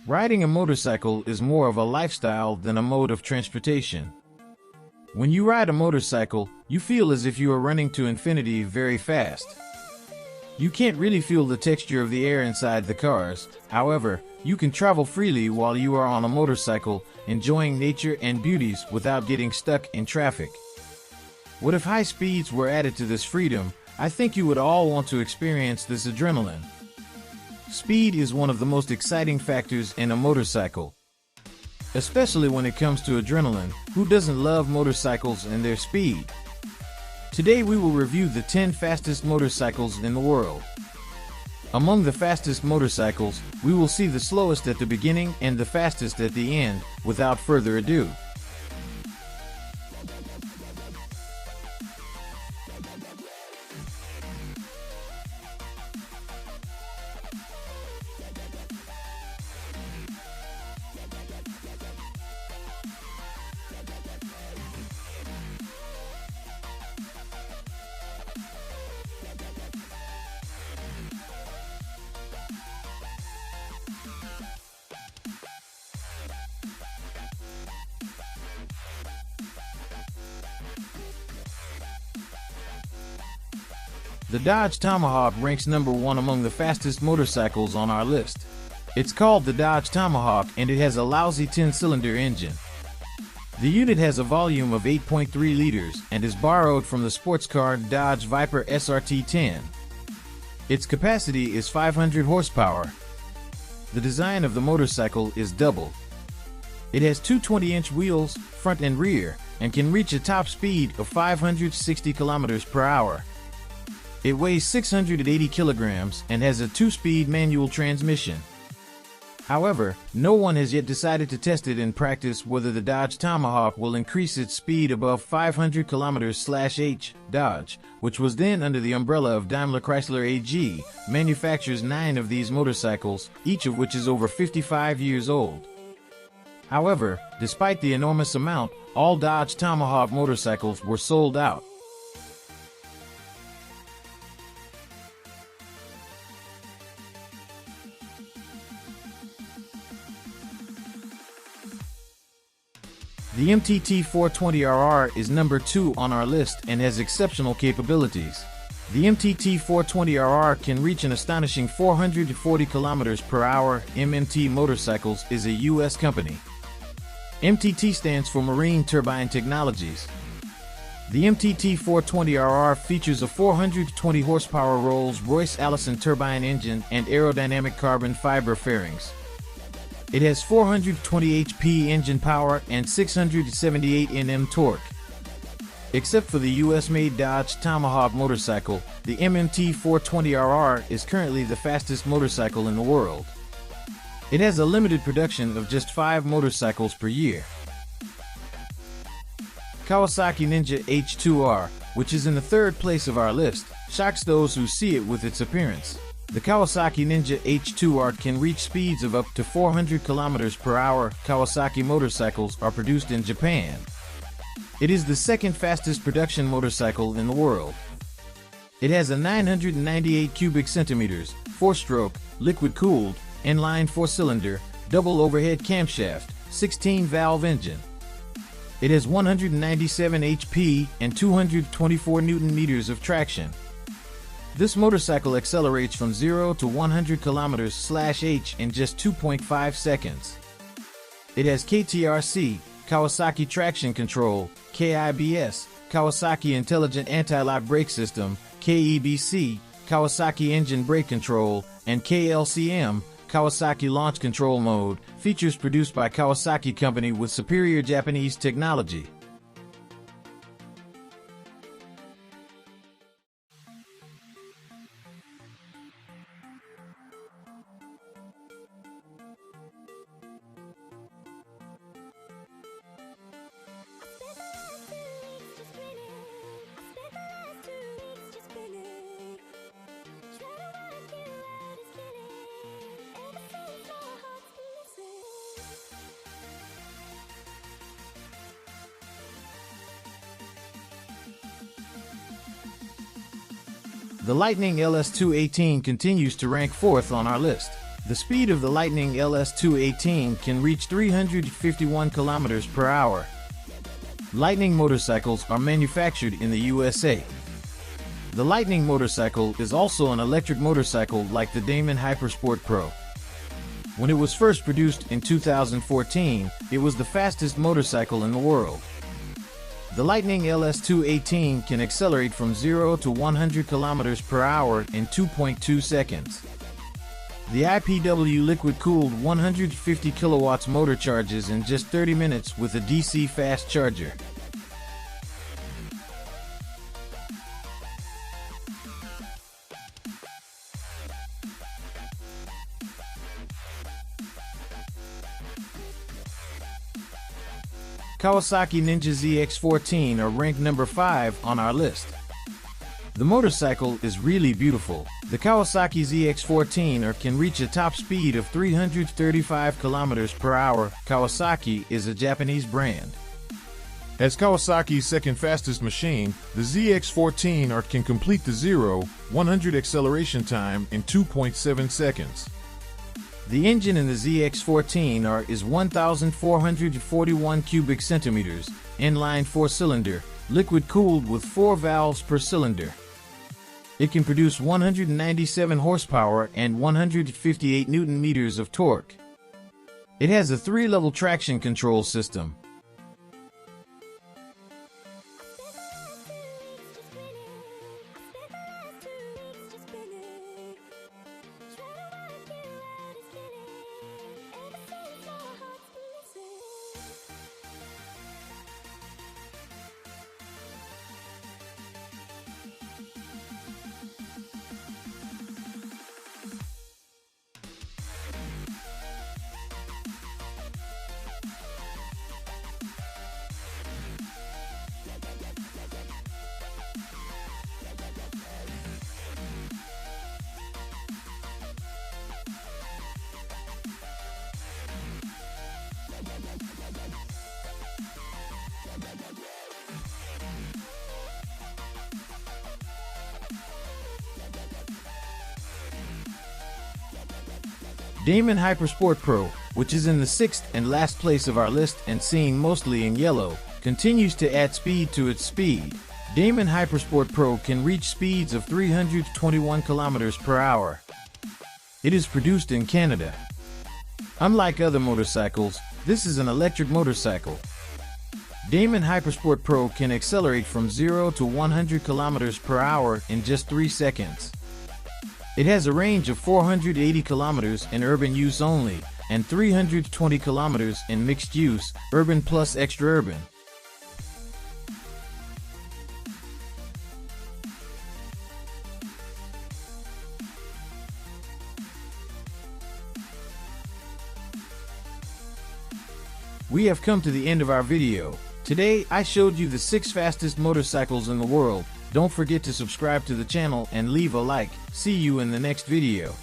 Riding a motorcycle is more of a lifestyle than a mode of transportation. When you ride a motorcycle, you feel as if you are running to infinity very fast. You can't really feel the texture of the air inside the cars. However, you can travel freely while you are on a motorcycle, enjoying nature and beauties without getting stuck in traffic. What if high speeds were added to this freedom? I think you would all want to experience this adrenaline. Speed is one of the most exciting factors in a motorcycle. Especially when it comes to adrenaline, who doesn't love motorcycles and their speed? Today we will review the 10 fastest motorcycles in the world. Among the fastest motorcycles, we will see the slowest at the beginning and the fastest at the end. Without further ado, the Dodge Tomahawk ranks number 1 among the fastest motorcycles on our list. It's called the Dodge Tomahawk and it has a lousy 10-cylinder engine. The unit has a volume of 8.3 liters and is borrowed from the sports car Dodge Viper SRT10. Its capacity is 500 horsepower. The design of the motorcycle is double. It has two 20-inch wheels, front and rear, and can reach a top speed of 560 kilometers per hour. It weighs 680 kilograms and has a 2-speed manual transmission. However, no one has yet decided to test it in practice whether the Dodge Tomahawk will increase its speed above 500 km/h. Dodge, which was then under the umbrella of Daimler Chrysler AG, manufactures 9 of these motorcycles, each of which is over 55 years old. However, despite the enormous amount, all Dodge Tomahawk motorcycles were sold out. The MTT 420RR is number 2 on our list and has exceptional capabilities. The MTT 420RR can reach an astonishing 440 kilometers per hour. MMT Motorcycles is a U.S. company. MTT stands for Marine Turbine Technologies. The MTT 420RR features a 420 horsepower Rolls-Royce Allison turbine engine and aerodynamic carbon fiber fairings. It has 420 HP engine power and 678 Nm torque. Except for the US-made Dodge Tomahawk motorcycle, the MMT 420RR is currently the fastest motorcycle in the world. It has a limited production of just 5 motorcycles per year. Kawasaki Ninja H2R, which is in the 3rd place of our list, shocks those who see it with its appearance. The Kawasaki Ninja H2R can reach speeds of up to 400 km per hour. Kawasaki motorcycles are produced in Japan. It is the 2nd fastest production motorcycle in the world. It has a 998 cubic centimeters, 4-stroke, liquid-cooled, inline 4-cylinder, double overhead camshaft, 16-valve engine. It has 197 HP and 224 Nm of traction. This motorcycle accelerates from 0 to 100 km/h in just 2.5 seconds. It has KTRC, Kawasaki Traction Control, KIBS, Kawasaki Intelligent Anti-Lock Brake System, KEBC, Kawasaki Engine Brake Control, and KLCM, Kawasaki Launch Control Mode, features produced by Kawasaki Company with superior Japanese technology. The Lightning LS218 continues to rank 4th on our list. The speed of the Lightning LS218 can reach 351 kilometers per hour. Lightning motorcycles are manufactured in the USA. The Lightning motorcycle is also an electric motorcycle like the Damon Hypersport Pro. When it was first produced in 2014, it was the fastest motorcycle in the world. The Lightning LS218 can accelerate from 0 to 100 kilometers per hour in 2.2 seconds. The IPW liquid-cooled 150 kilowatts motor charges in just 30 minutes with a DC fast charger. Kawasaki Ninja ZX14 are ranked number 5 on our list. The motorcycle is really beautiful. The Kawasaki ZX14 can reach a top speed of 335 kilometers per hour. Kawasaki is a Japanese brand. As Kawasaki's second fastest machine, the ZX14 can complete the 0-100 acceleration time in 2.7 seconds. The engine in the ZX14 is 1,441 cubic centimeters, inline 4-cylinder, liquid-cooled with 4 valves per cylinder. It can produce 197 horsepower and 158 Newton-meters of torque. It has a 3-level traction control system. Damon Hypersport Pro, which is in the 6th and last place of our list and seen mostly in yellow, continues to add speed to its speed. Damon Hypersport Pro can reach speeds of 321 kilometers per hour. It is produced in Canada. Unlike other motorcycles, this is an electric motorcycle. Damon Hypersport Pro can accelerate from 0 to 100 kilometers per hour in just 3 seconds. It has a range of 480 kilometers in urban use only, and 320 kilometers in mixed use, urban plus extra-urban. We have come to the end of our video. Today, I showed you the 6 fastest motorcycles in the world. Don't forget to subscribe to the channel and leave a like. See you in the next video.